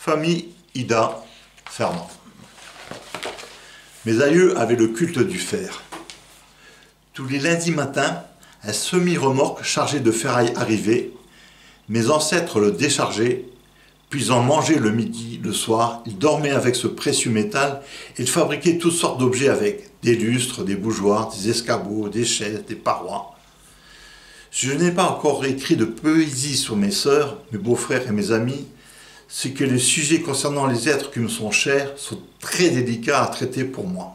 Famille Ida Fernand. Mes aïeux avaient le culte du fer. Tous les lundis matins, un semi-remorque chargé de ferraille arrivait. Mes ancêtres le déchargeaient, puis en mangeaient le midi, le soir. Ils dormaient avec ce précieux métal et ils fabriquaient toutes sortes d'objets avec. Des lustres, des bougeoirs, des escabeaux, des chaises, des parois. Je n'ai pas encore écrit de poésie sur mes sœurs, mes beaux-frères et mes amis. C'est que les sujets concernant les êtres qui me sont chers sont très délicats à traiter pour moi.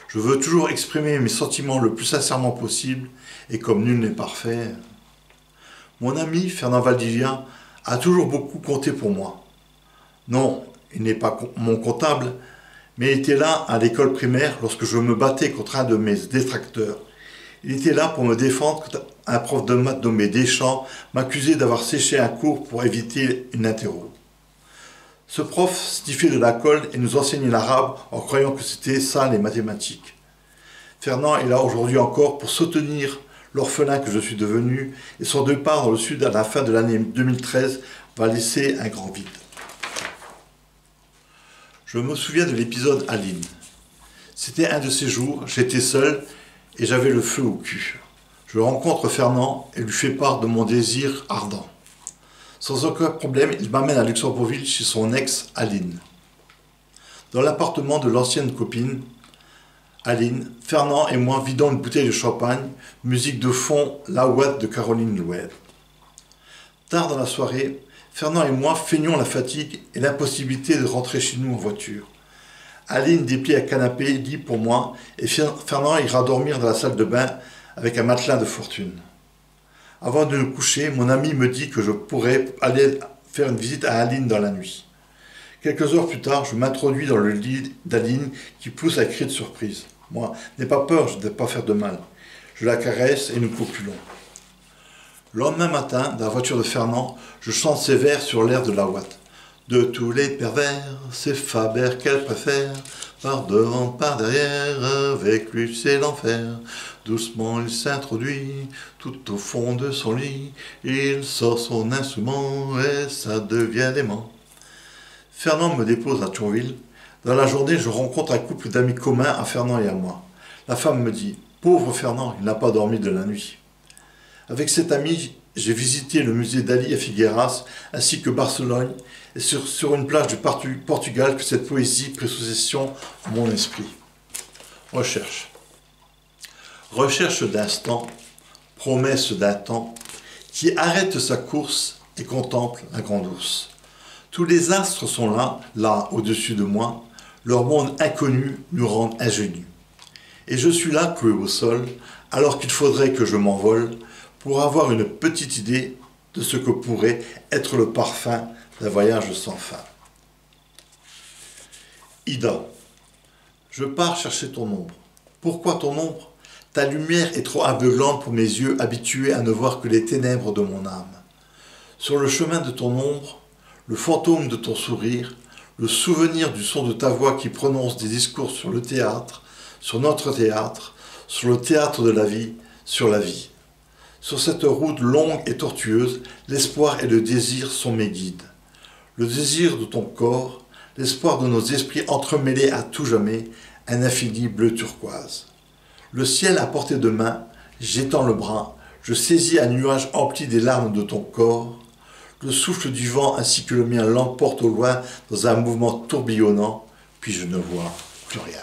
Je veux toujours exprimer mes sentiments le plus sincèrement possible, et comme nul n'est parfait, mon ami Fernand Valdivia a toujours beaucoup compté pour moi. Non, il n'est pas mon comptable, mais il était là à l'école primaire lorsque je me battais contre un de mes détracteurs. Il était là pour me défendre quand un prof de maths nommé Deschamps m'accusait d'avoir séché un cours pour éviter une interro. Ce prof sniffait de la colle et nous enseignait l'arabe en croyant que c'était ça les mathématiques. Fernand est là aujourd'hui encore pour soutenir l'orphelin que je suis devenu, et son départ dans le sud à la fin de l'année 2013 va laisser un grand vide. Je me souviens de l'épisode Aline. C'était un de ces jours, j'étais seul et j'avais le feu au cul. Je rencontre Fernand et lui fais part de mon désir ardent. Sans aucun problème, il m'amène à Luxembourgville chez son ex Aline. Dans l'appartement de l'ancienne copine, Aline, Fernand et moi vidons une bouteille de champagne, musique de fond, La Ouate de Caroline Loeb. Tard dans la soirée, Fernand et moi feignons la fatigue et l'impossibilité de rentrer chez nous en voiture. Aline déplie un canapé, lit pour moi, et Fernand ira dormir dans la salle de bain avec un matelas de fortune. Avant de nous coucher, mon ami me dit que je pourrais aller faire une visite à Aline dans la nuit. Quelques heures plus tard, je m'introduis dans le lit d'Aline qui pousse un cri de surprise. Moi, n'aie pas peur, je ne vais pas faire de mal. Je la caresse et nous copulons. Le lendemain matin, dans la voiture de Fernand, je chante ces vers sur l'air de La Ouate. De tous les pervers, c'est Faber qu'elle préfère, par devant, par derrière, avec lui c'est l'enfer. Doucement il s'introduit, tout au fond de son lit, il sort son instrument et ça devient dément. Fernand me dépose à Thionville. Dans la journée, je rencontre un couple d'amis communs à Fernand et à moi. La femme me dit « Pauvre Fernand, il n'a pas dormi de la nuit ». Avec cet ami, j'ai visité le musée d'Ali à Figueras, ainsi que Barcelone, et sur une plage du Portugal que cette poésie prit possession de mon esprit. Recherche. Recherche d'instant, promesse d'un temps, qui arrête sa course et contemple la grande ours. Tous les astres sont là, au-dessus de moi, leur monde inconnu nous rend ingénus. Et je suis là, cloué au sol, alors qu'il faudrait que je m'envole, pour avoir une petite idée de ce que pourrait être le parfum d'un voyage sans fin. Ida, je pars chercher ton ombre. Pourquoi ton ombre? Ta lumière est trop aveuglante pour mes yeux habitués à ne voir que les ténèbres de mon âme. Sur le chemin de ton ombre, le fantôme de ton sourire, le souvenir du son de ta voix qui prononce des discours sur le théâtre, sur notre théâtre, sur le théâtre de la vie, sur la vie. Sur cette route longue et tortueuse, l'espoir et le désir sont mes guides. Le désir de ton corps, l'espoir de nos esprits entremêlés à tout jamais, un infini bleu turquoise. Le ciel à portée de main, j'étends le bras, je saisis un nuage empli des larmes de ton corps. Le souffle du vent ainsi que le mien l'emporte au loin dans un mouvement tourbillonnant, puis je ne vois plus rien.